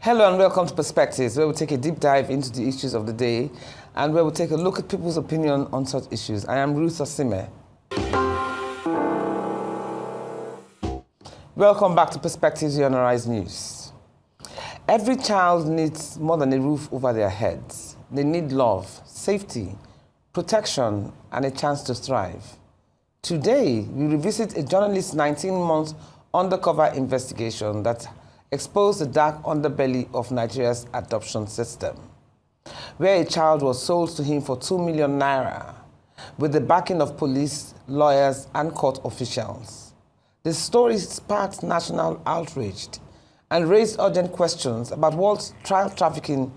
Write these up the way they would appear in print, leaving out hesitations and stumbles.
Hello and welcome to Perspectives, where we take a deep dive into the issues of the day and where we take a look at people's opinion on such issues. I am Ruth Osime. Welcome back to Perspectives on Arise News. Every child needs more than a roof over their heads. They need love, safety, protection, and a chance to thrive. Today, we revisit a journalist's 19-month undercover investigation that exposed the dark underbelly of Nigeria's adoption system, where a child was sold to him for 2 million naira with the backing of police, lawyers, and court officials. The story sparked national outrage and raised urgent questions about what child trafficking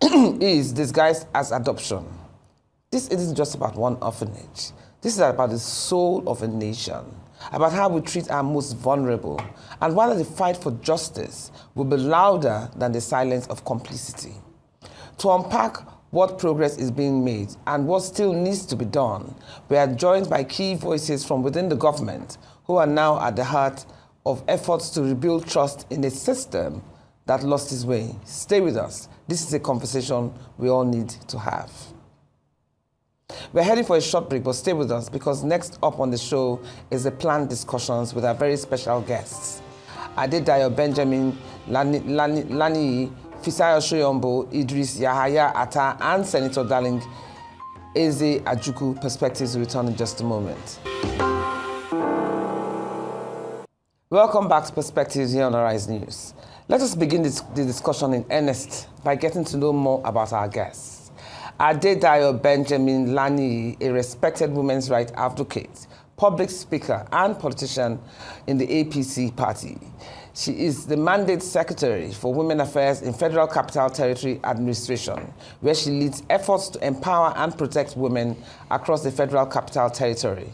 is disguised as adoption. This isn't just about one orphanage. This is about the soul of a nation, about how we treat our most vulnerable, and whether the fight for justice will be louder than the silence of complicity. To unpack what progress is being made and what still needs to be done, we are joined by key voices from within the government who are now at the heart of efforts to rebuild trust in a system that lost its way. Stay with us. This is a conversation we all need to have. We're heading for a short break, but stay with us because next up on the show is the planned discussions with our very special guests. Adedayo Benjamin, Laniyi, Soyombo, Idris Yahaya Atta, and Senator Darling Eze-Ajoku. Perspectives will return in just a moment. Welcome back to Perspectives here on Arise News. Let us begin the discussion in earnest by getting to know more about our guests. Adedayo Benjamin Laniyi, a respected women's rights advocate, public speaker, and politician in the APC party. She is the mandate secretary for Women Affairs in Federal Capital Territory Administration, where she leads efforts to empower and protect women across the Federal Capital Territory.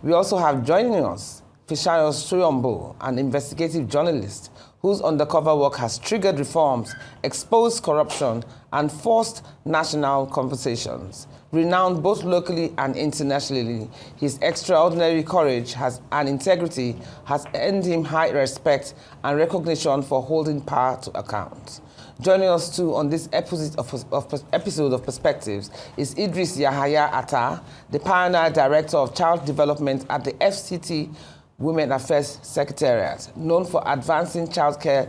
We also have joining us Soyombo, an investigative journalist whose undercover work has triggered reforms, exposed corruption, and forced national conversations. Renowned both locally and internationally, his extraordinary courage and integrity has earned him high respect and recognition for holding power to account. Joining us too on this episode of Perspectives is Idris Yahaya Atta, the pioneer director of child development at the FCT Women Affairs Secretariat, known for advancing childcare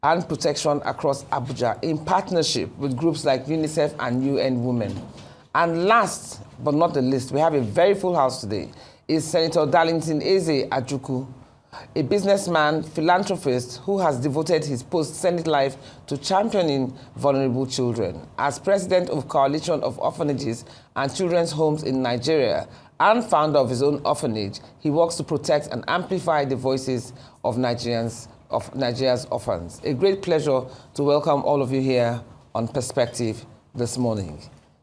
and protection across Abuja in partnership with groups like UNICEF and UN Women. And last but not the least, we have a very full house today, is Senator Darlington Eze-Ajoku, a businessman, philanthropist who has devoted his post-Senate life to championing vulnerable children. As president of Coalition of Orphanages and Children's Homes in Nigeria, and founder of his own orphanage, he works to protect and amplify the voices of Nigeria's orphans. A great pleasure to welcome all of you here on Perspective this morning.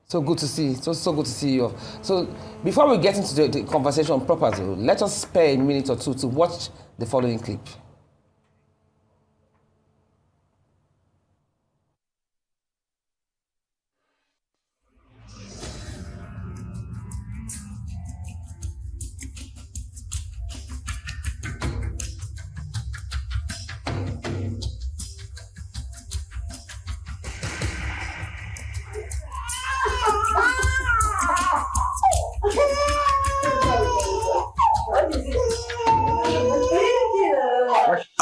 So good to see, so good to see you. So before we get into the conversation properly, let us spare a minute or two to watch the following clip.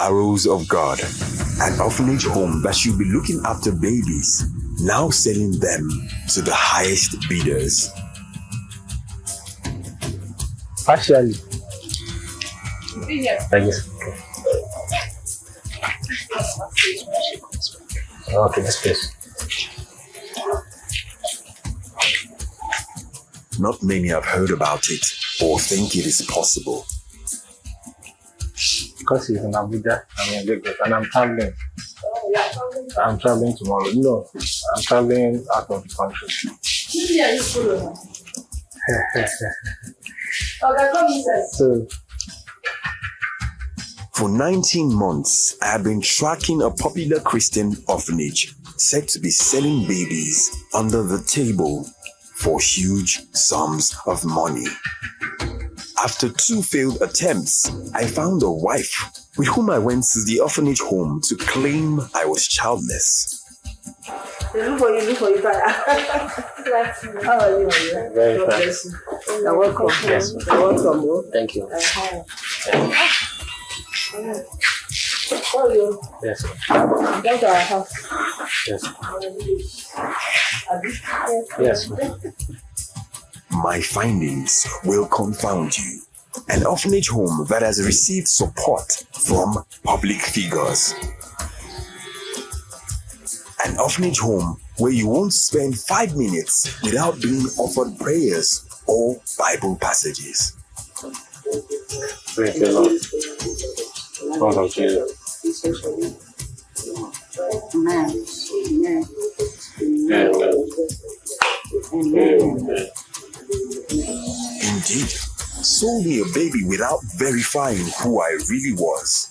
Arrows of God, an orphanage home that should be looking after babies, now selling them to the highest bidders. Partially. I guess. Okay, this place. Not many have heard about it or think it is possible. Because he's in Abuja, I'm in Lagos, and I'm traveling. I'm traveling tomorrow. No, I'm traveling out of the country. So, For 19 months, I have been tracking a popular Christian orphanage said to be selling babies under the table for huge sums of money. After 2 failed attempts, I found a wife with whom I went to the orphanage home to claim I was childless. Look for you, How are you? Very God fine. bless you. You're welcome. Yes. You're welcome. Bro. Thank you. How are you? Yes. Come to our house. Yes. Yes. My findings will confound you. An orphanage home that has received support from public figures. An orphanage home where you won't spend 5 minutes without being offered prayers or Bible passages. Thank you, Lord. Lord of Jesus. Amen. Amen. Indeed, sold me a baby without verifying who I really was.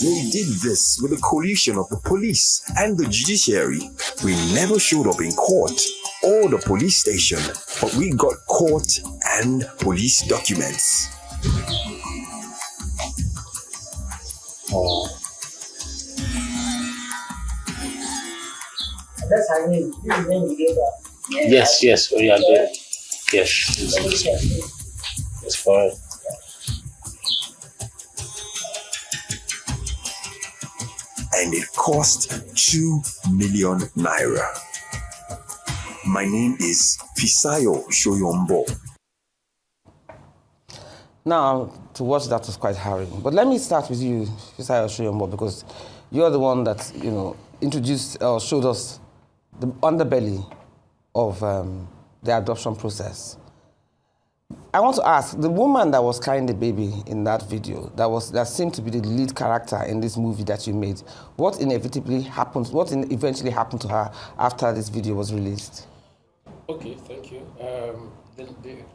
They did this with the coalition of the police and the judiciary. We never showed up in court or the police station, but we got court and police documents. Oh. That's her name. This is the name you gave her. Yes, yes, we are there. Yes. It's fine. And it cost 2 million naira. My name is Soyombo. Now, to watch that was quite harrowing. But let me start with you, Soyombo, because you're the one that, introduced or showed us the underbelly of the adoption process. I want to ask, the woman that was carrying the baby in that video, that seemed to be the lead character in this movie that you made, what eventually happened to her after this video was released? Okay, thank you.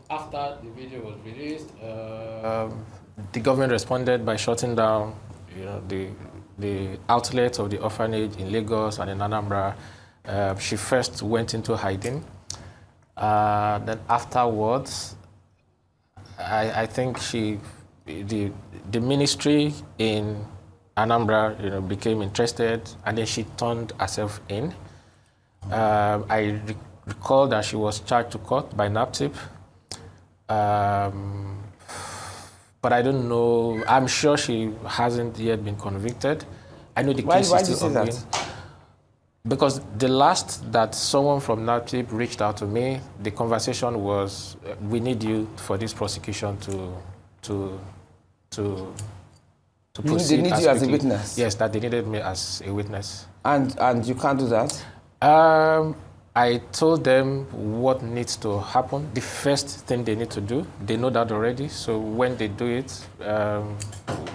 After the video was released, the government responded by shutting down, the outlets of the orphanage in Lagos and in Anambra. She first went into hiding. Then afterwards, I think the ministry in Anambra, became interested, and then she turned herself in. I recall that she was charged to court by NAPTIP. But I don't know. I'm sure she hasn't yet been convicted. I know the case is still ongoing. Because the last that someone from NAPTIP reached out to me, the conversation was, we need you for this prosecution to proceed. They need you as a witness? Yes, that they needed me as a witness. And you can't do that? I told them what needs to happen. The first thing they need to do, they know that already. So when they do it,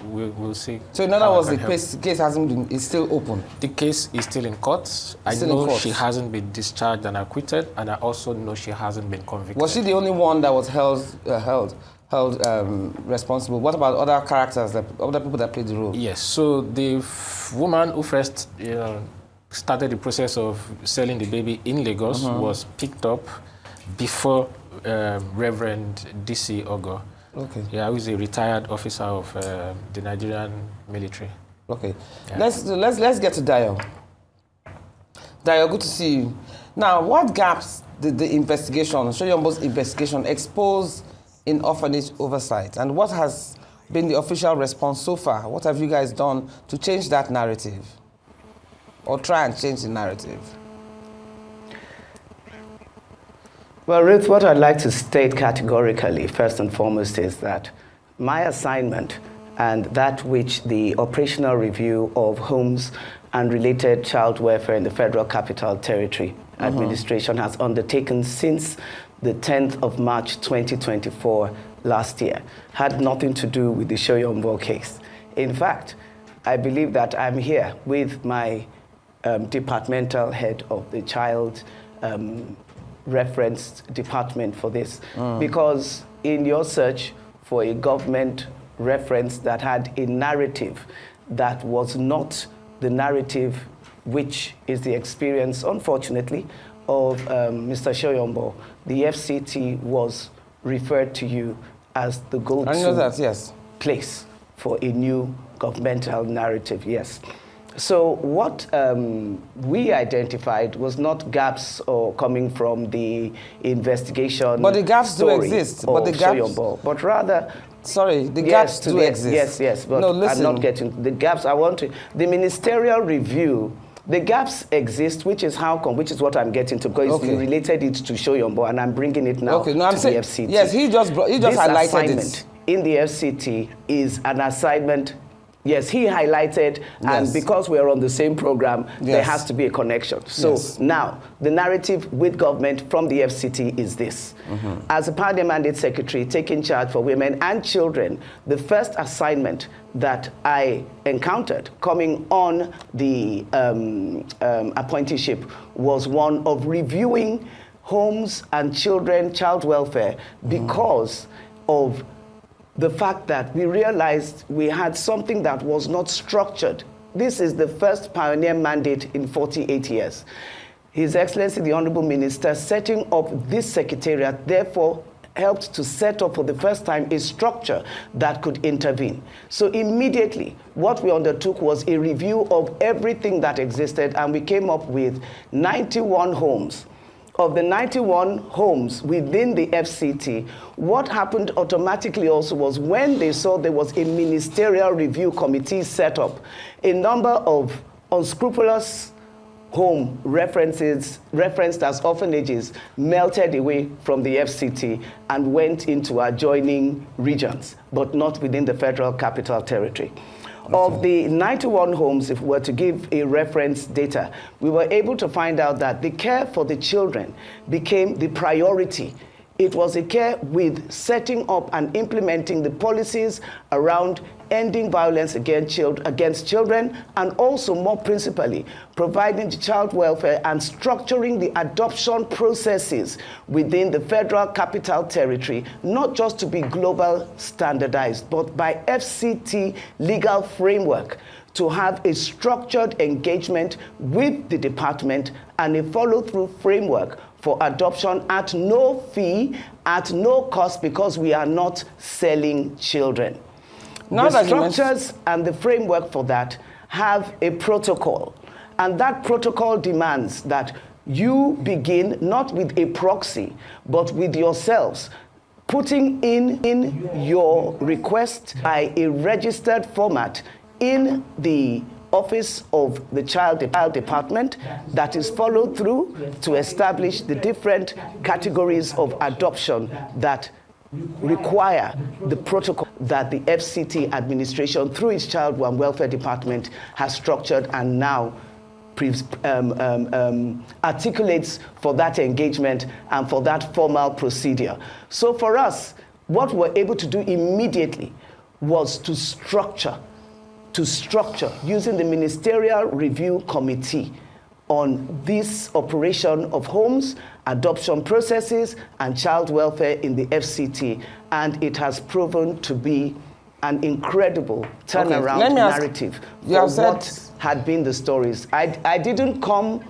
we'll see. So in other words, the case hasn't been, it's still open? The case is still in court. I know she hasn't been discharged and acquitted, and I also know she hasn't been convicted. Was she the only one that was held responsible? What about other characters, other people that played the role? Yes. So the woman who first, started the process of selling the baby in Lagos was picked up before Reverend D.C. Ogo. Okay. Yeah, who is a retired officer of the Nigerian military. Okay. Yeah. Let's get to Dayo. Dayo, good to see you. Now, what gaps did the investigation, Soyombo's investigation, expose in orphanage oversight? And what has been the official response so far? What have you guys done to change that narrative? Or try and change the narrative? Well, Ruth, what I'd like to state categorically, first and foremost, is that my assignment and that which the Operational Review of Homes and Related Child Welfare in the Federal Capital Territory Administration has undertaken since the 10th of March 2024 last year had nothing to do with the Soyombo case. In fact, I believe that I'm here with my departmental head of the child referenced department for this, because in your search for a government reference that had a narrative that was not the narrative which is the experience, unfortunately, of Mr. Soyombo, the FCT was referred to you as the go-to I know that, yes. place for a new governmental narrative, yes. So what we identified was not gaps or coming from the investigation. But the gaps do exist. But the gaps, Soyombo, but rather. Sorry, the gaps do exist. Yes. But no, listen. I'm not getting the gaps. The ministerial review. The gaps exist, which is what I'm getting to, because you related it to Soyombo, and I'm bringing it now to the FCT. Yes, he just highlighted assignment in the FCT is an assignment. Yes, he highlighted, and because we're on the same program, there has to be a connection. So now, the narrative with government from the FCT is this. As a Power Mandate Secretary taking charge for women and children, the first assignment that I encountered coming on the appointeeship was one of reviewing homes and child welfare because of the fact that we realized we had something that was not structured. This is the first pioneer mandate in 48 years. His Excellency, the Honorable Minister, setting up this secretariat, therefore, helped to set up for the first time a structure that could intervene. So immediately, what we undertook was a review of everything that existed, and we came up with 91 homes. Of the 91 homes within the FCT, what happened automatically also was when they saw there was a ministerial review committee set up, a number of unscrupulous home referenced as orphanages melted away from the FCT and went into adjoining regions, but not within the Federal Capital Territory. Of the 91 homes, if we were to give a reference data, we were able to find out that the care for the children became the priority. It was a care with setting up and implementing the policies around ending violence against children, and also more principally, providing child welfare and structuring the adoption processes within the Federal Capital Territory, not just to be global standardized, but by FCT legal framework, to have a structured engagement with the department and a follow-through framework for adoption at no fee, at no cost, because we are not selling children. Now the structures and the framework for that have a protocol, and that protocol demands that you begin not with a proxy, but with yourselves, putting in your request by a registered format in the Office of the Child Department that is followed through to establish the different categories of adoption that require the protocol that the FCT administration, through its Child and Welfare Department, has structured and now articulates for that engagement and for that formal procedure. So for us, what we're able to do immediately was to structure using the Ministerial Review Committee on this operation of homes, adoption processes, and child welfare in the FCT. And it has proven to be an incredible turnaround narrative for what had been the stories. I didn't come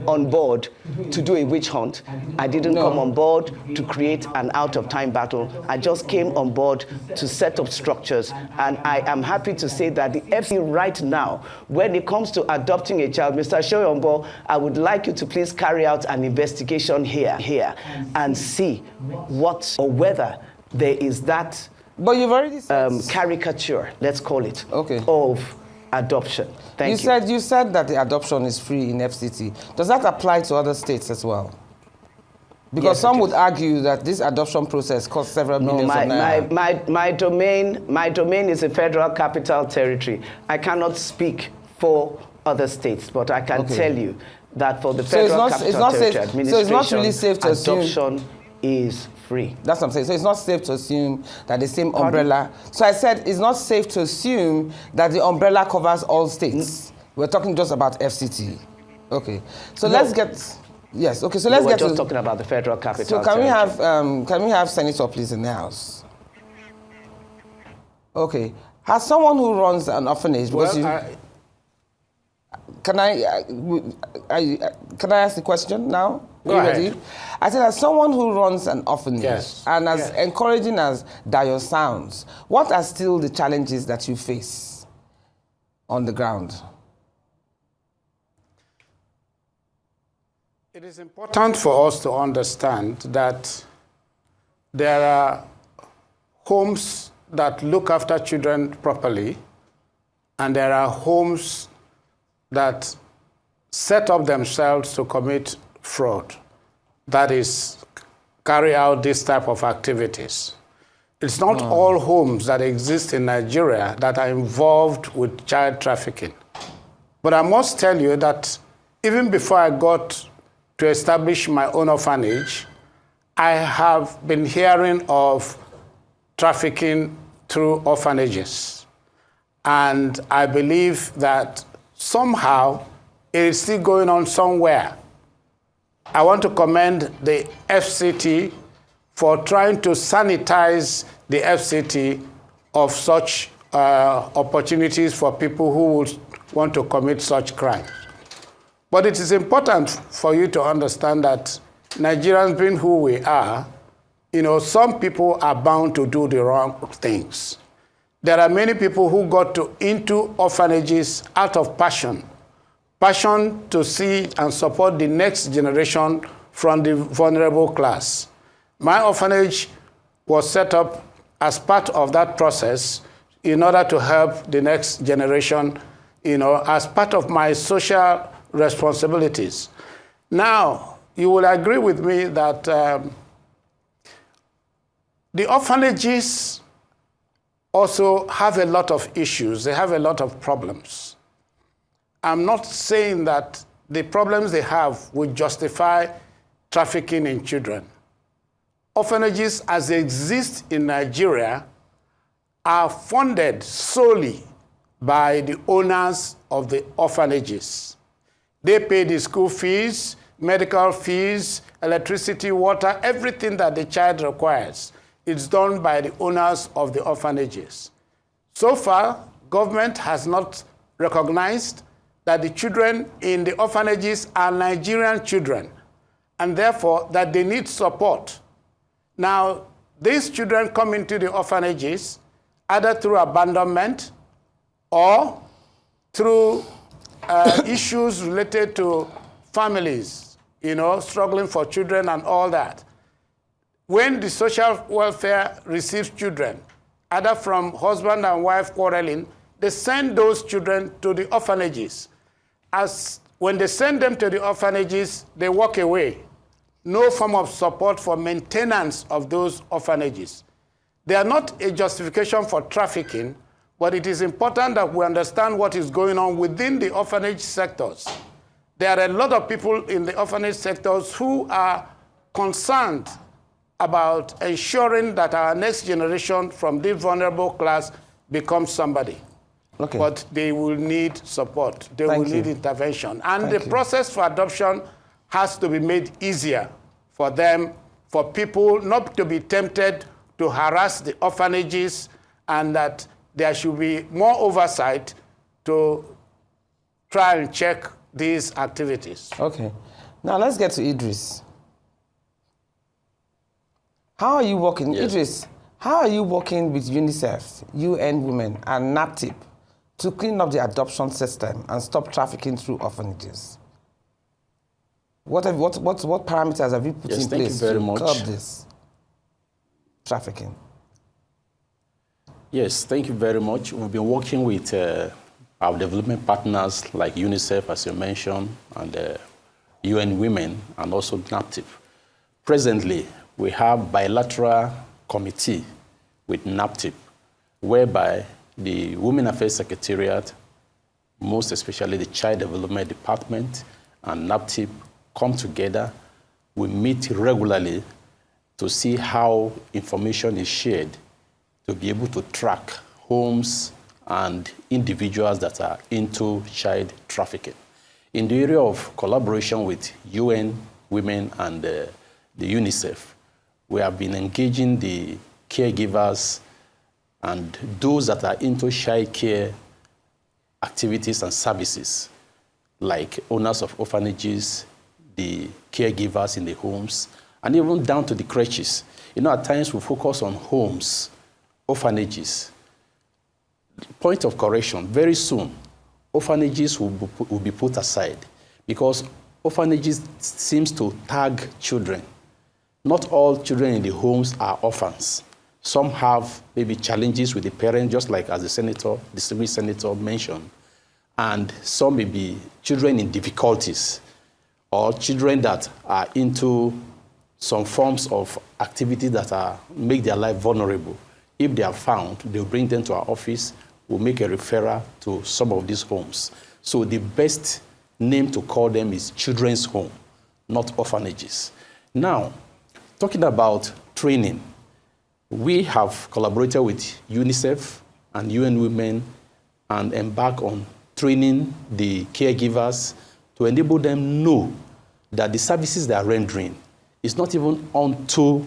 on board to do a witch hunt. I didn't come on board to create an out-of-time battle. I just came on board to set up structures. And I am happy to say that the FCT right now, when it comes to adopting a child, Mr. Soyombo, I would like you to please carry out an investigation here and see what or whether there is that but you've already said caricature, let's call it, okay, of adoption. Thank you. You said that the adoption is free in FCT. Does that apply to other states as well? Because some would argue that this adoption process costs several millions of naira. My domain is a Federal Capital Territory. I cannot speak for other states, but I can tell you that for the Federal Capital Territory administration, so it's not really safe to assume adoption is free. That's what I'm saying. So it's not safe to assume that the same umbrella. So I said it's not safe to assume that the umbrella covers all states. We're talking just about FCT. Okay. So let's get. Yes. Okay. So let's get. We're just talking about the Federal Capital. So can we have Senator please in the house? Okay. As someone who runs an orphanage, can I ask the question now? Are you ready? I said, as someone who runs an orphanage, Yes. and as encouraging as Dayo sounds, what are still the challenges that you face on the ground? It is important for us to understand that there are homes that look after children properly, and there are homes that set up themselves to commit fraud, that is, carry out this type of activities. It's not all homes that exist in Nigeria that are involved with child trafficking. But I must tell you that even before I got to establish my own orphanage, I have been hearing of trafficking through orphanages. And I believe that somehow it is still going on somewhere. I want to commend the FCT for trying to sanitize the FCT of such opportunities for people who would want to commit such crimes. But it is important for you to understand that Nigerians being who we are, some people are bound to do the wrong things. There are many people who got into orphanages out of passion to see and support the next generation from the vulnerable class. My orphanage was set up as part of that process in order to help the next generation, as part of my social responsibilities. Now, you will agree with me that the orphanages also have a lot of issues. They have a lot of problems. I'm not saying that the problems they have would justify trafficking in children. Orphanages as they exist in Nigeria are funded solely by the owners of the orphanages. They pay the school fees, medical fees, electricity, water, everything that the child requires. It's done by the owners of the orphanages. So far, government has not recognized that the children in the orphanages are Nigerian children, and therefore that they need support. Now, these children come into the orphanages either through abandonment or through issues related to families, struggling for children and all that. When the social welfare receives children, either from husband and wife quarreling, they send those children to the orphanages. When they send them to the orphanages, they walk away. No form of support for maintenance of those orphanages. They are not a justification for trafficking, but it is important that we understand what is going on within the orphanage sectors. There are a lot of people in the orphanage sectors who are concerned about ensuring that our next generation from this vulnerable class becomes somebody. Okay. But they will need support. They will need intervention. And the process for adoption has to be made easier for them, for people not to be tempted to harass the orphanages, and that there should be more oversight to try and check these activities. Okay. Now let's get to Idris. How are you working, Idris? How are you working with UNICEF, UN Women, and NAPTIP to clean up the adoption system and stop trafficking through orphanages? What parameters have you put in place to curb this trafficking? Yes, thank you very much. We've been working with our development partners like UNICEF, as you mentioned, and UN Women, and also NAPTIP. Presently, we have bilateral committee with NAPTIP, whereby the Women Affairs Secretariat, most especially the Child Development Department, and NAPTIP come together. We meet regularly to see how information is shared to be able to track homes and individuals that are into child trafficking. In the area of collaboration with UN Women and the UNICEF, we have been engaging the caregivers and those that are into child care activities and services, like owners of orphanages, the caregivers in the homes, and even down to the creches. At times we focus on homes, orphanages. Point of correction, very soon, orphanages will be put aside because orphanages seems to tag children. Not all children in the homes are orphans. Some have maybe challenges with the parents, just like as the distinguished senator mentioned. And some may be children in difficulties or children that are into some forms of activity that make their life vulnerable. If they are found, they'll bring them to our office. We'll make a referral to some of these homes. So the best name to call them is children's home, not orphanages. Now, talking about training, we have collaborated with UNICEF and UN Women and embark on training the caregivers to enable them know that the services they are rendering is not even onto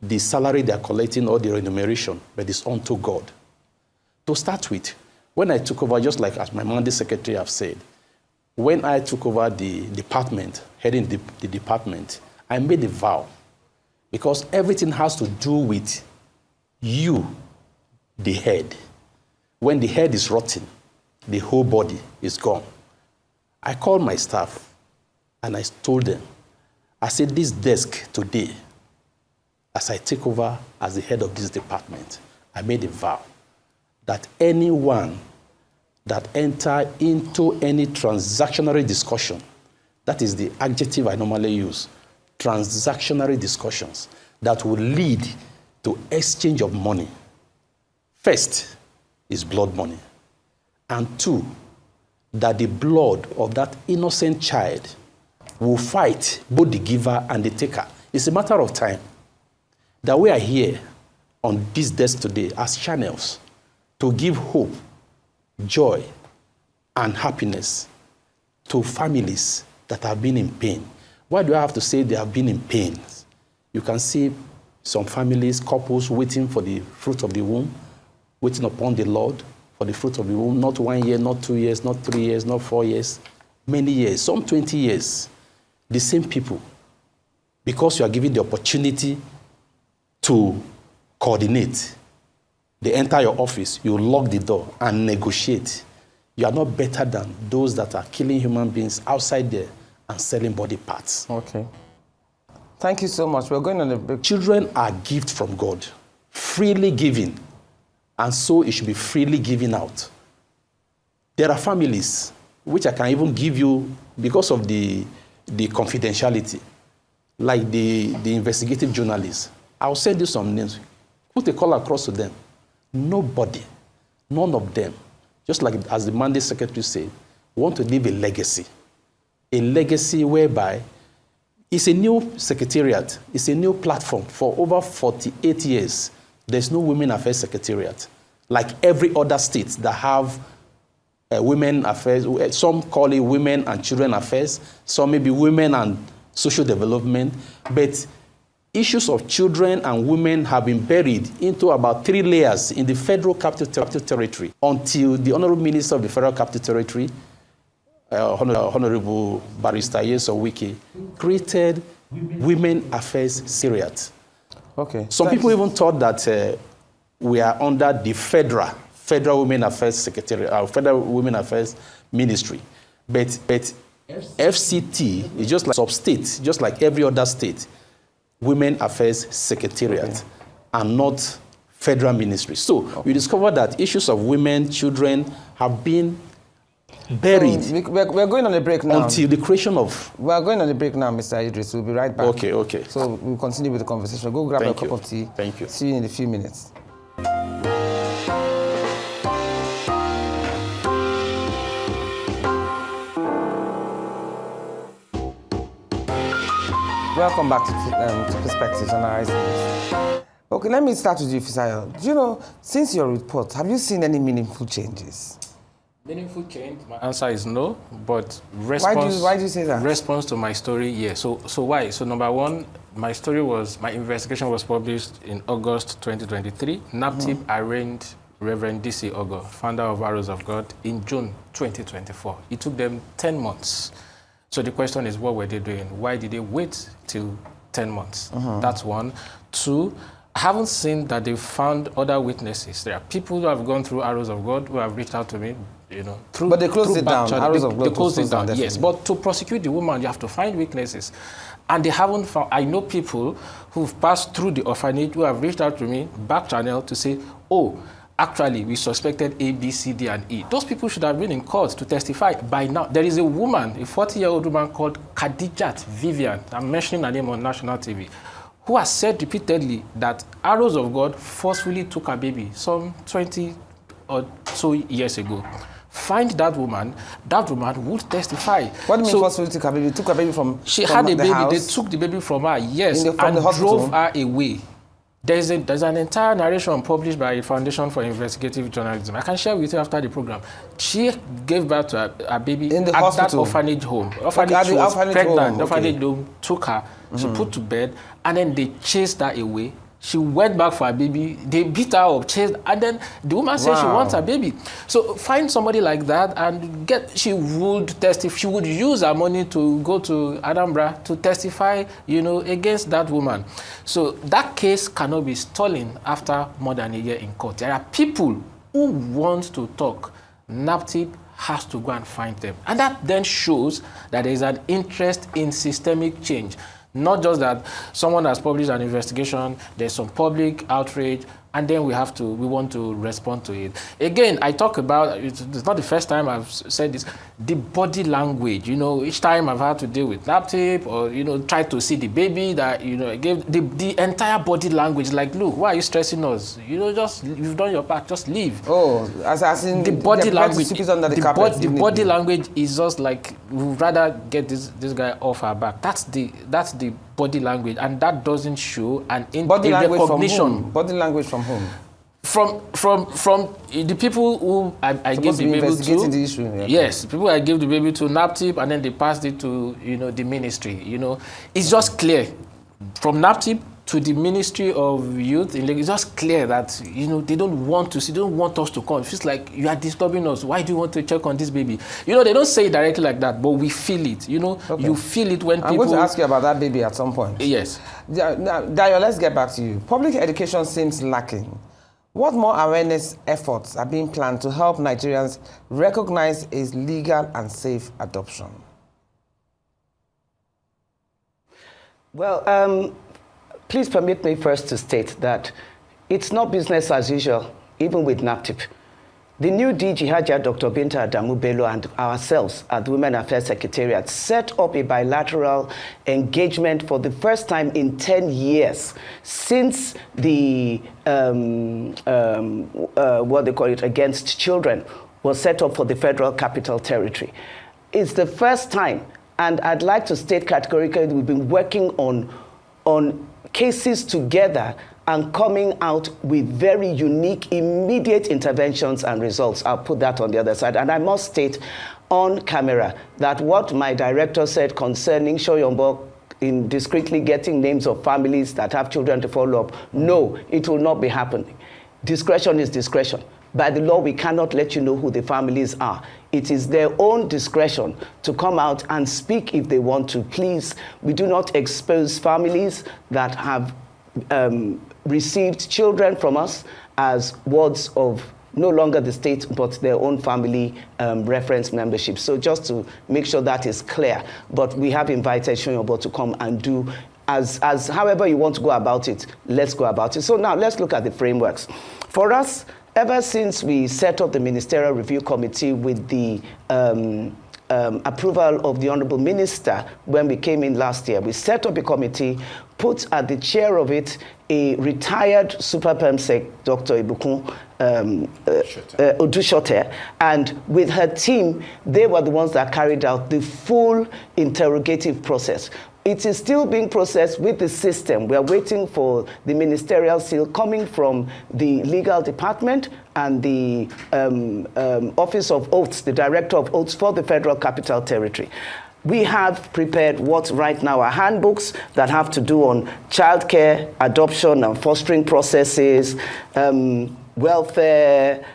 the salary they are collecting or the remuneration, but it's onto God. To start with, when I took over, just like as my Monday secretary have said, when I took over the department, heading the department, I made a vow because everything has to do with you, the head. When the head is rotten, the whole body is gone. I called my staff and I told them, I said, this desk today, as I take over as the head of this department, I made a vow that anyone that enter into any transactionary discussion, that is the adjective I normally use, transactionary discussions that will lead to exchange of money. First is blood money. And two, that the blood of that innocent child will fight both the giver and the taker. It's a matter of time that we are here on this desk today as channels to give hope, joy, and happiness to families that have been in pain. Why do I have to say they have been in pain? You can see some families, couples waiting for the fruit of the womb, waiting upon the Lord for the fruit of the womb, not 1 year, not 2 years, not 3 years, not 4 years, many years, some 20 years. The same people, because you are given the opportunity to coordinate, they enter your office, you lock the door and negotiate. You are not better than those that are killing human beings outside there and selling body parts. Okay. Thank you so much. We're going on a break. Children are a gift from God, freely given, and so it should be freely given out. There are families which I can even give you because of the confidentiality, like the investigative journalists. I'll send you some names. Put a call across to them. Nobody, none of them, just like as the Monday secretary said, want to leave a legacy whereby it's a new secretariat, it's a new platform. For over 48 years, there's no Women Affairs Secretariat. Like every other state that have women affairs, some call it women and children affairs, some maybe women and social development, but issues of children and women have been buried into about 3 layers in the Federal Capital Territory until the Honorable Minister of the Federal Capital Territory, Honorable Barrister Eze-Ajoku, created Women Affairs Secretariat. Okay. Some people even thought that we are under the Federal Women Affairs Secretariat, Federal Women Affairs Ministry. But FCT is just like sub-state, just like every other state, Women Affairs Secretariat, and not federal ministry. So we discovered that issues of women, children have been buried. So we're going on a break now. Until the creation of... We're going on a break now, Mr. Idris. We'll be right back. Okay. So we'll continue with the conversation. Go grab a cup of tea. Thank you. See you in a few minutes. Welcome back to Perspectives on our News. Okay, let me start with you, Fisayo. Do you know, since your report, have you seen any meaningful changes? Meaningful change? My answer is no, but response... Why do you say that? Response to my story, yes. So why? So number one, my investigation was published in August 2023. NAPTIP arraigned Reverend D.C. Ogo, founder of Arrows of God, in June 2024. It took them 10 months So the question is, what were they doing? Why did they wait till 10 months? That's one. Two, I haven't seen that they found other witnesses. There are people who have gone through Arrows of God who have reached out to me, through. But they closed through it down. channel. Arrows of God they closed it down. definitely. Yes, but to prosecute the woman, you have to find witnesses, and they haven't found. I know people who've passed through the orphanage who have reached out to me back channel to say, oh, actually, we suspected A, B, C, D, and E. Those people should have been in court to testify by now. There is a woman, a 40-year-old woman called Khadijat Vivian, I'm mentioning her name on national TV, who has said repeatedly that Arrows of God forcefully took her baby some 20 or so years ago. Find that woman would testify. What do you mean forcefully took her baby? Took her baby from She had a baby, house? they took the baby from her, yes, From and the hospital? drove her away. There's an entire narration published by Foundation for Investigative Journalism. I can share with you after the program. She gave birth to a baby in the at hospital? that orphanage home. She She was orphanage pregnant. home, The orphanage okay. home took her. She put to bed, and then they chased her away. She went back for her baby. They beat her up, chased, and then the woman said she wants her baby. So find somebody like that and she would testify. She would use her money to go to Anambra to testify, against that woman. So that case cannot be stolen after more than a year in court. There are people who want to talk. NAPTIP has to go and find them. And that then shows that there is an interest in systemic change. Not just that someone has published an investigation, there's some public outrage, and then we want to respond to it. Again, I talk about, it's not the first time I've said this, the body language. Each time I've had to deal with NAPTIP or, try to see the baby that, I gave the entire body language, like, look, why are you stressing us? You've done your part, just leave. Oh, as in the body language, the body language is just like, we'd rather get this guy off our back. That's the body language, and that doesn't show body language recognition. From whom? Body language from whom? From the people who I gave the baby to. The issue, yeah. Yes, people I gave the baby to NAPTIP, and then they passed it to the ministry. It's just clear from NAPTIP to the Ministry of Youth in Lagos. It's just clear that they don't want us to come. It feels like you are disturbing us. Why do you want to check on this baby? They don't say it directly like that, but we feel it. Okay. You feel it when people. I'm going to ask you about that baby at some point. Yes. Now, Dayo, let's get back to you. Public education seems lacking. What more awareness efforts are being planned to help Nigerians recognize its legal and safe adoption? Well, please permit me first to state that it's not business as usual, even with NAPTIP. The new DG Hajia Dr. Binta Adamu Bello and ourselves at the Women Affairs Secretariat set up a bilateral engagement for the first time in 10 years since the, what they call it, Against Children was set up for the Federal Capital Territory. It's the first time, and I'd like to state categorically, we've been working on cases together and coming out with very unique, immediate interventions and results. I'll put that on the other side. And I must state on camera that what my director said concerning Soyombo in discreetly getting names of families that have children to follow up, no, it will not be happening. Discretion is discretion. By the law, we cannot let you know who the families are. It is their own discretion to come out and speak if they want to. Please, we do not expose families that have received children from us as wards of no longer the state, but their own family reference membership. So just to make sure that is clear. But we have invited Soyombo to come and do as however you want to go about it, let's go about it. So now let's look at the frameworks. For us, ever since we set up the Ministerial Review Committee with the approval of the Honorable Minister when we came in last year, we set up a committee, put at the chair of it a retired Super Permsec, Dr. Ibukun Odushote, and with her team, they were the ones that carried out the full interrogative process. It is still being processed with the system. We are waiting for the ministerial seal coming from the legal department and the Office of Oaths, the Director of Oaths for the Federal Capital Territory. We have prepared what right now are handbooks that have to do on childcare, adoption and fostering processes, welfare,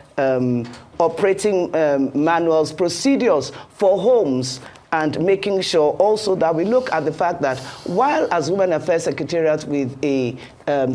operating manuals, procedures for homes, and making sure also that we look at the fact that while as Women Affairs Secretariat with a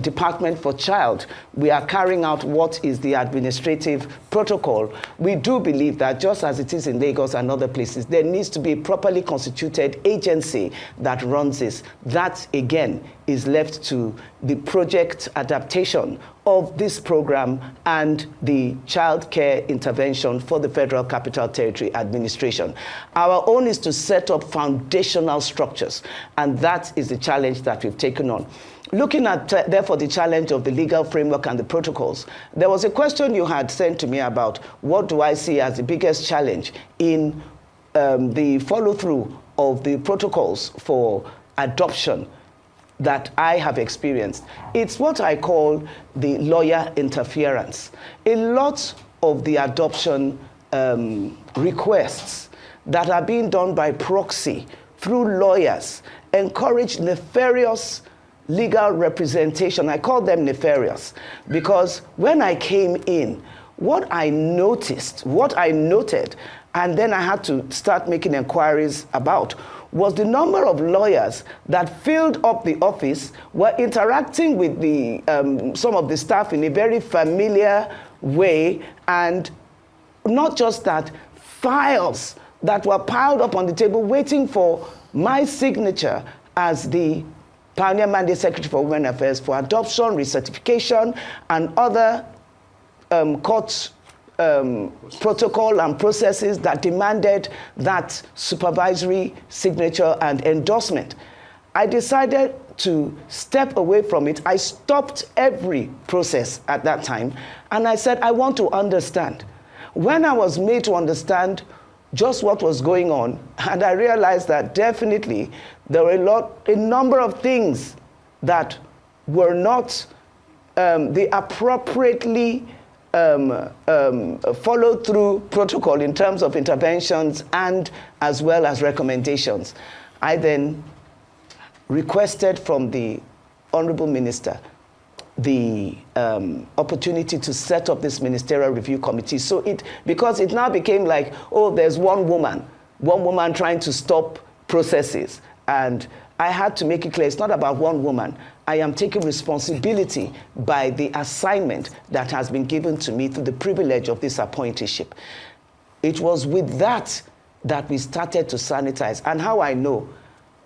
Department for Child, we are carrying out what is the administrative protocol, we do believe that just as it is in Lagos and other places, there needs to be a properly constituted agency that runs this. That, again, is left to the project adaptation of this program and the child care intervention for the Federal Capital Territory Administration. Our own is to set up foundational structures, and that is the challenge that we've taken on. Looking at, therefore, the challenge of the legal framework and the protocols, there was a question you had sent to me about what do I see as the biggest challenge in the follow-through of the protocols for adoption that I have experienced. It's what I call the lawyer interference. A lot of the adoption requests that are being done by proxy through lawyers encourage nefarious legal representation. I call them nefarious because when I came in, what I noted, and then I had to start making inquiries about, was the number of lawyers that filled up the office, were interacting with the some of the staff in a very familiar way, and not just that, files that were piled up on the table waiting for my signature as the Pioneer Mandate Secretary for Women Affairs for adoption, recertification, and other court protocol and processes that demanded that supervisory signature and endorsement. I decided to step away from it. I stopped every process at that time, and I said, I want to understand. When I was made to understand just what was going on, and I realized that definitely there were a number of things that were not the appropriately followed through protocol in terms of interventions and as well as recommendations. I then requested from the Honorable Minister the opportunity to set up this ministerial review committee. So because it now became like, oh, there's one woman trying to stop processes. And I had to make it clear, it's not about one woman. I am taking responsibility by the assignment that has been given to me through the privilege of this appointeeship. It was with that we started to sanitize. And how I know,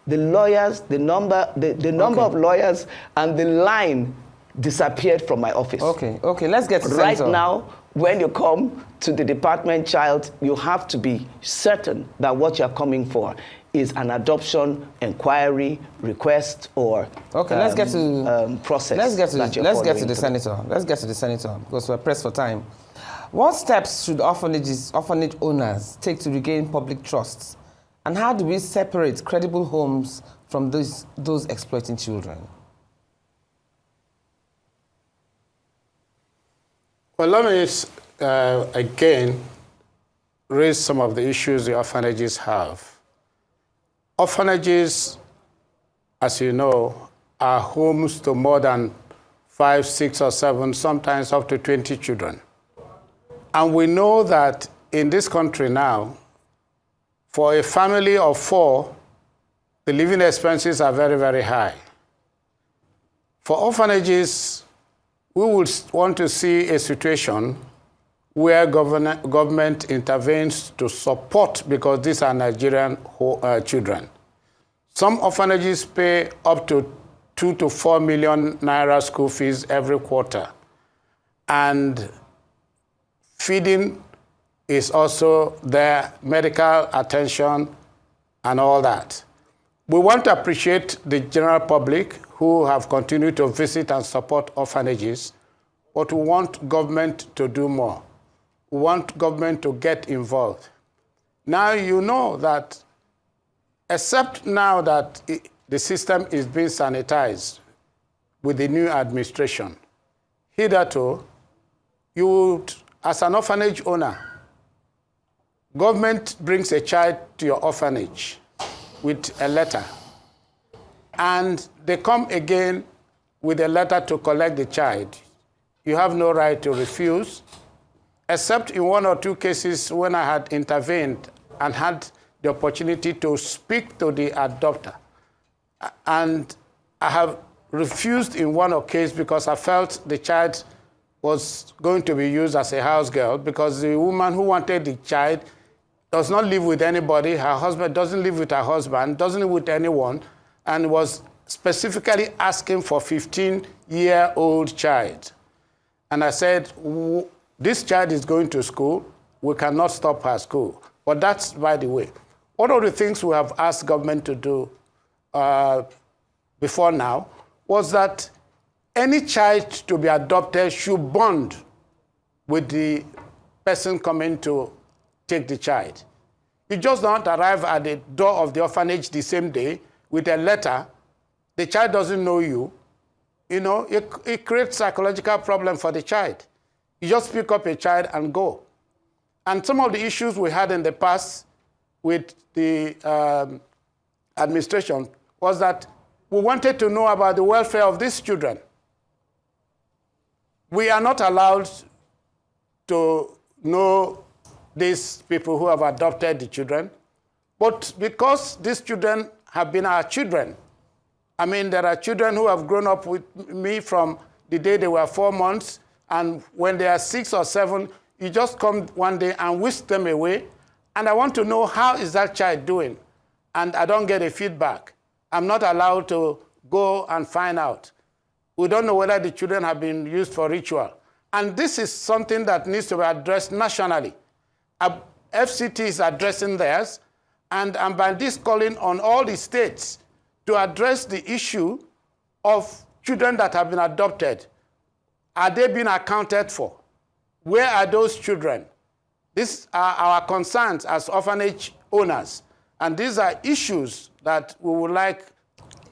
the lawyers, the number of lawyers and the line disappeared from my office. Okay, let's get to right Senator. now, when you come to the department child, you have to be certain that what you're coming for is an adoption inquiry request or let's get to process. Let's get to the senator. senator. Let's get to the senator because we're pressed for time. What steps should orphanage owners take to regain public trust, and how do we separate credible homes from those exploiting children? Well, let me again raise some of the issues the orphanages have. Orphanages, as you know, are homes to more than 5, 6, or 7, sometimes up to 20 children. And we know that in this country now, for a family of 4, the living expenses are very, very high. For orphanages, we would want to see a situation where government intervenes to support, because these are Nigerian children. Some orphanages pay up to 2 to 4 million naira school fees every quarter. And feeding is also there, medical attention and all that. We want to appreciate the general public who have continued to visit and support orphanages, but we want government to do more. We want government to get involved. Now you know that, except now that the system is being sanitized with the new administration, hitherto, you would, as an orphanage owner, government brings a child to your orphanage with a letter, and they come again with a letter to collect the child. You have no right to refuse, except in 1 or 2 cases when I had intervened and had the opportunity to speak to the adopter. And I have refused in one occasion because I felt the child was going to be used as a house girl, because the woman who wanted the child does not live with anybody. Her husband doesn't live with her husband, doesn't live with anyone, and was specifically asking for a 15-year-old child. And I said, this child is going to school. We cannot stop her school. But that's by the way. One of the things we have asked government to do before now was that any child to be adopted should bond with the person coming to take the child. You just don't arrive at the door of the orphanage the same day with a letter. The child doesn't know you. You know, it creates psychological problem for the child. You just pick up a child and go. And some of the issues we had in the past with the administration was that we wanted to know about the welfare of these children. We are not allowed to know these people who have adopted the children, but because these children have been our children, I mean, there are children who have grown up with me from the day they were 4 months, and when they are 6 or 7, you just come one day and whisk them away, and I want to know how is that child doing, and I don't get a feedback. I'm not allowed to go and find out. We don't know whether the children have been used for ritual. And this is something that needs to be addressed nationally. FCT is addressing theirs, and I'm by this calling on all the states to address the issue of children that have been adopted. Are they being accounted for? Where are those children? These are our concerns as orphanage owners, and these are issues that we would like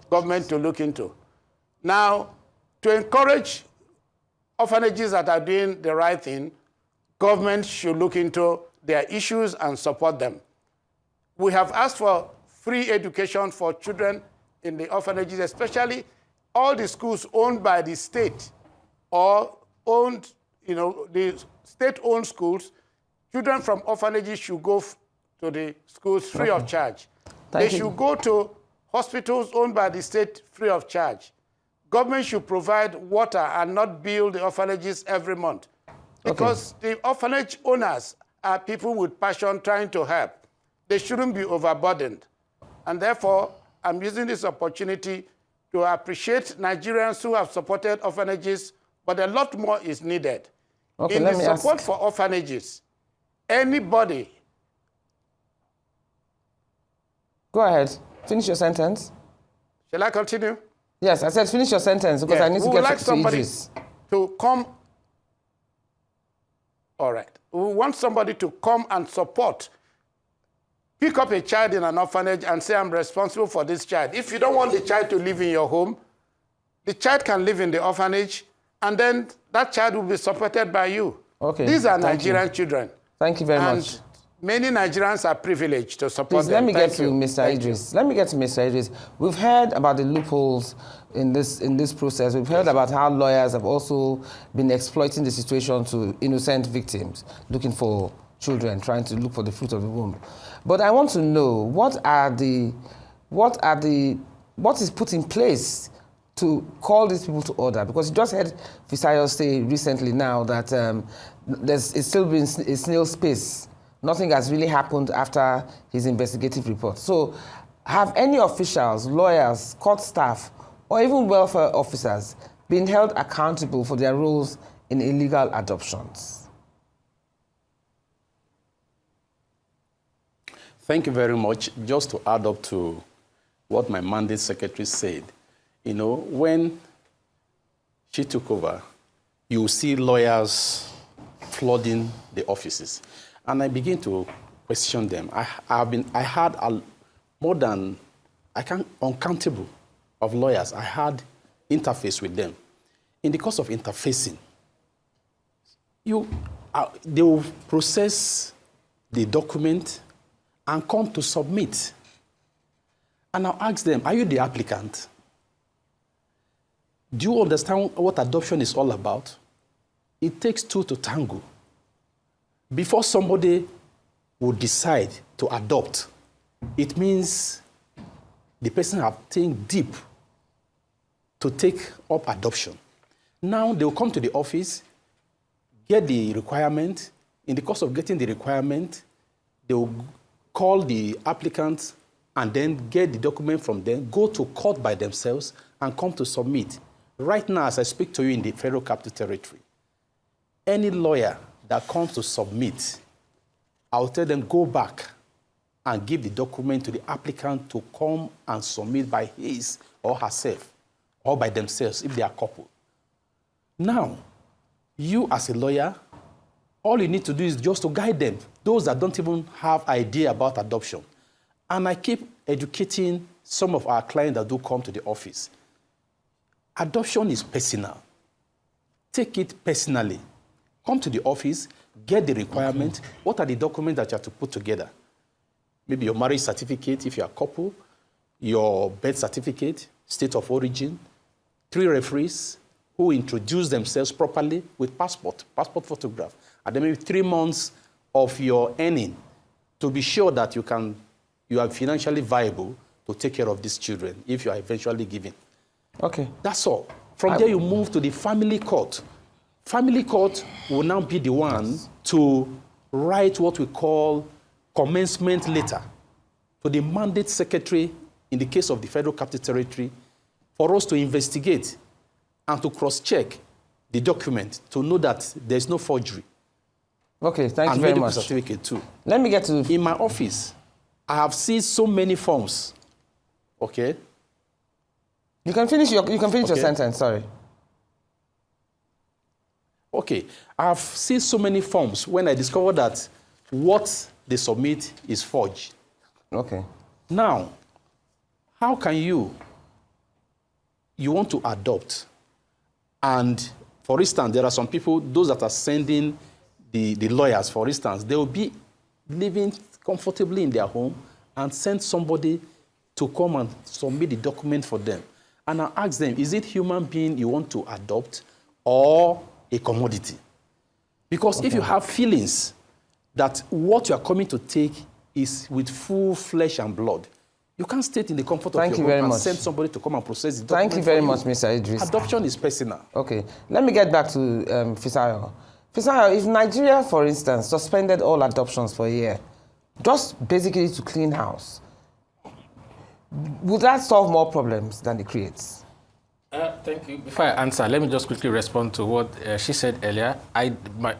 government to look into. Now, to encourage orphanages that are doing the right thing, government should look into their issues and support them. We have asked for free education for children in the orphanages, especially all the schools owned by the state or owned, the state-owned schools. Children from orphanages should go to the schools free of charge. They should go to hospitals owned by the state free of charge. Government should provide water and not bill the orphanages every month. Because the orphanage owners are people with passion trying to help. They shouldn't be overburdened. And therefore, I'm using this opportunity to appreciate Nigerians who have supported orphanages, but a lot more is needed. In the support for orphanages, anybody... Go ahead. Finish your sentence. Shall I continue? Yes, I said finish your sentence because I need to get like to Idris. To come. All right. We want somebody to come and support. Pick up a child in an orphanage and say, I'm responsible for this child. If you don't want the child to live in your home, the child can live in the orphanage, and then that child will be supported by you. Okay. These are Nigerian children. Thank you very much. Many Nigerians are privileged to support them. Let me get to Mr. Idris. Let me get to Mr. Idris. We've heard about the loopholes in this process. We've heard about how lawyers have also been exploiting the situation to innocent victims, looking for children, trying to look for the fruit of the womb. But I want to know what is put in place to call these people to order? Because you just heard Fisayo say recently now that it's still been a snail's pace. Nothing has really happened after his investigative report. So have any officials, lawyers, court staff, or even welfare officers been held accountable for their roles in illegal adoptions? Thank you very much. Just to add up to what my mandate secretary said, when she took over, you see lawyers flooding the offices. And I begin to question them. I had uncountable of lawyers. I had interface with them. In the course of interfacing, they will process the document and come to submit. And I'll ask them, are you the applicant? Do you understand what adoption is all about? It takes two to tango. Before somebody would decide to adopt, it means the person have think deep to take up adoption. Now they'll come to the office, get the requirement. In the course of getting the requirement, they'll call the applicant and then get the document from them, go to court by themselves, and come to submit. Right now, as I speak to you in the Federal Capital Territory, any lawyer that comes to submit, I'll tell them, go back and give the document to the applicant to come and submit by his or herself, or by themselves if they are a couple. Now, you as a lawyer, all you need to do is just to guide them, those that don't even have idea about adoption. And I keep educating some of our clients that do come to the office. Adoption is personal. Take it personally. Come to the office, get the requirement. Okay. What are the documents that you have to put together? Maybe your marriage certificate, if you're a couple, your birth certificate, state of origin, 3 referees who introduce themselves properly with passport photograph, and then maybe 3 months of your earning to be sure that you are financially viable to take care of these children if you are eventually given. Okay. That's all. From there, you move to the family court. Family court will now be the one to write what we call commencement letter to the mandate secretary in the case of the Federal Capital Territory for us to investigate and to cross-check the document to know that there's no forgery. Okay, thank you very much. And medical certificate too. Let me get to... In my office, I have seen so many forms. Okay? You can finish your sentence, sorry. Okay, I have seen so many forms when I discovered that what they submit is forged. Okay. Now, how can you want to adopt, and for instance, there are some people, those that are sending the lawyers, for instance, they will be living comfortably in their home and send somebody to come and submit the document for them. And I ask them, is it human being you want to adopt or a commodity? Because if you have feelings that what you are coming to take is with full flesh and blood, you can't stay in the comfort of your home and send somebody to come and process the document. Thank you very much, Mr. Idris. Adoption is personal. Okay, let me get back to Fisayo. Fisayo, if Nigeria, for instance, suspended all adoptions for a year, just basically to clean house, would that solve more problems than it creates? Thank you. Before I answer, let me just quickly respond to what she said earlier. I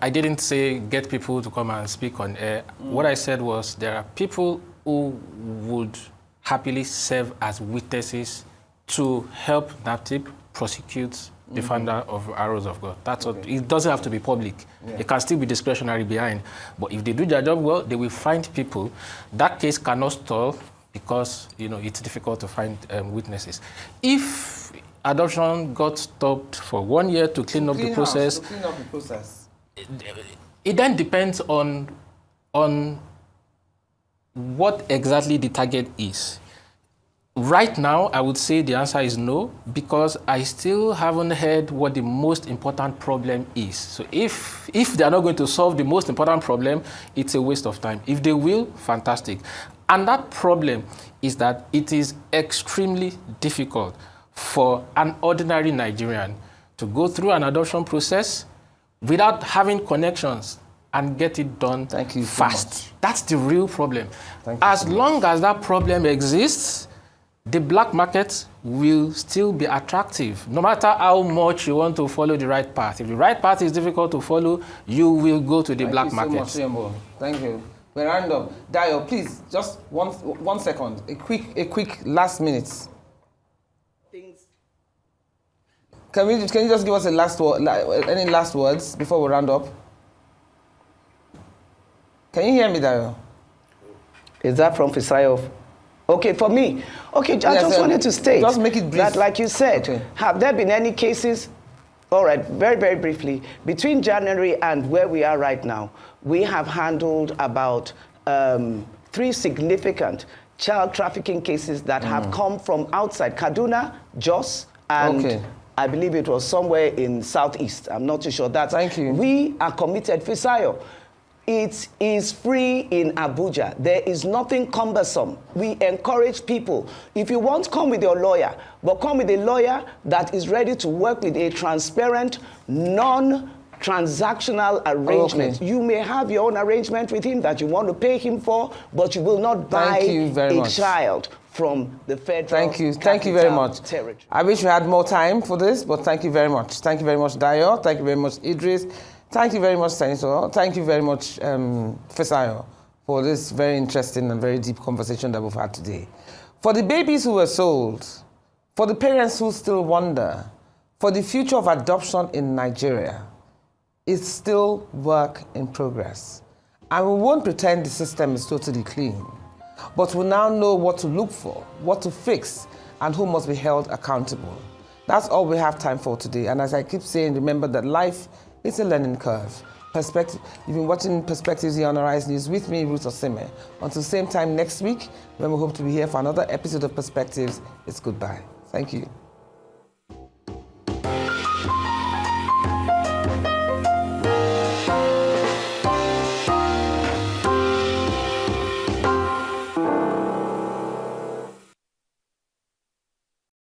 didn't say get people to come and speak on air. What I said was there are people who would happily serve as witnesses to help NAPTIP prosecute the founder of Arrows of God. That's what. It doesn't have to be public. Yeah. It can still be discretionary behind. But if they do their job well, they will find people. That case cannot stall because it's difficult to find witnesses. If adoption got stopped for 1 year to clean up the process, it then depends on what exactly the target is. Right now, I would say the answer is no, because I still haven't heard what the most important problem is. So if they are not going to solve the most important problem, it's a waste of time. If they will, fantastic. And that problem is that it is extremely difficult for an ordinary Nigerian to go through an adoption process without having connections and get it done fast. So that's the real problem. As long as that problem exists, the black market will still be attractive, no matter how much you want to follow the right path. If the right path is difficult to follow, you will go to the black market. Thank you so much, Soyombo. Thank you. We're round up. Dayo, please, just one second. A quick last minute. Can you just give us a last word, any last words before we round up? Can you hear me, Dayo? Is that from Fisayo? Okay, for me. Okay, I just wanted to state just make it brief. That, like you said, have there been any cases? All right, very, very briefly. Between January and where we are right now, we have handled about 3 significant child trafficking cases that have come from outside Kaduna, Jos, and I believe it was somewhere in Southeast. I'm not too sure. Thank you. We are committed, Fisayo. It is free in Abuja. There is nothing cumbersome. We encourage people, if you want, come with your lawyer, but come with a lawyer that is ready to work with a transparent, non-transactional arrangement. Okay. You may have your own arrangement with him that you want to pay him for, but you will not buy Thank you very a much. child from the federal Thank you very capital much. territory. I wish we had more time for this, but thank you very much. Thank you very much, Dayo. Thank you very much, Idris. Thank you very much, Senator. Thank you very much, Fisayo, for this very interesting and very deep conversation that we've had today. For the babies who were sold, for the parents who still wonder, for the future of adoption in Nigeria, it's still work in progress. And we won't pretend the system is totally clean, but we now know what to look for, what to fix, and who must be held accountable. That's all we have time for today. And as I keep saying, remember that life is a learning curve. Perspective. You've been watching Perspectives here on Arise News with me, Ruth Osime. Until same time next week, when we hope to be here for another episode of Perspectives, it's goodbye. Thank you.